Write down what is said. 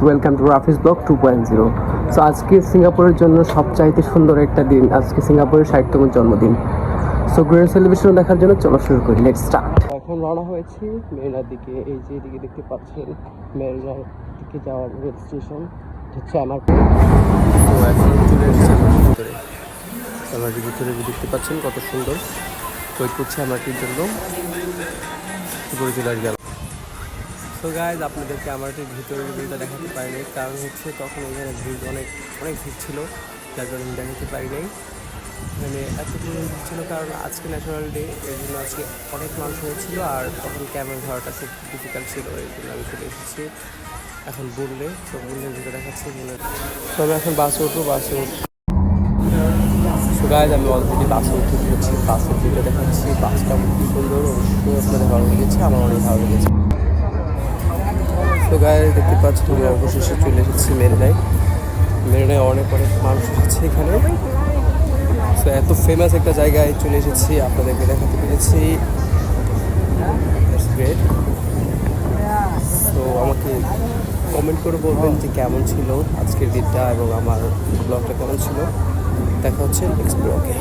Welcome to রাফিস blog 2.0। So আজকে সিঙ্গাপুরের জন্য সবচাইতে সুন্দর একটা দিন। আজকে সিঙ্গাপুরের 60তম জন্মদিন। সো গ্রেট সেলিব্রেশন দেখার জন্য চলো শুরু করি। Let's start. এখন রওনা হয়েছি মেরিনার দিকে। এই যে এদিকে দেখতে পাচ্ছেন মেরিনার দিকে যাওয়ার রেল স্টেশন হচ্ছে আমার। তো এখন চলে এসেছি আমার ভিতরে। আমার ভিতরে দেখতে পাচ্ছেন কত সুন্দর। ওয়েট করছি আমারটির জন্য। উপরে চলে আসবে। তো গাইজ আপনাদেরকে আমার ভিতরে ভিডিওটা দেখাতে পারিনি, কারণ হচ্ছে তখন এখানে ভিড় অনেক ভিড় ছিল, যার জন্য আমি দেখাতে পারি নাই। মানে এতটুকু ভিড় ছিল কারণ আজকে ন্যাশনাল ডে, এর জন্য আজকে অনেক মানুষ হয়েছিল, আর তখন ক্যামেরা ধরাটা খুব ডিফিকাল্ট ছিল, এই জন্য আমি চলে এসেছি। এখন বললে তো বললে ভিডিও দেখাচ্ছি বলে। তো আমি এখন বাসে উঠবো। তো গাইজ আমি অলরেডি বাসে উঠে দিয়েছি, বাসের ভিডিও দেখাচ্ছি। বাসটা খুব সুন্দর, অবশ্যই আপনাদের ভালো লেগেছে, আমার অনেক ভালো লেগেছে। তো গায়ে দেখতে পাচ্ছি তুমি অবশেষে চলে এসেছি মেরিনায় অনেক মানুষ এসেছে এখানে। তো এত ফেমাস একটা জায়গায় চলে এসেছি, আপনাদেরকে দেখাতে পেরেছি। গ্রেট। তো আমাকে কমেন্ট করে বলবেন যে কেমন ছিল আজকের দিনটা এবং আমার ব্লগটা কেমন ছিল। দেখা হচ্ছে নেক্সট ব্লগে।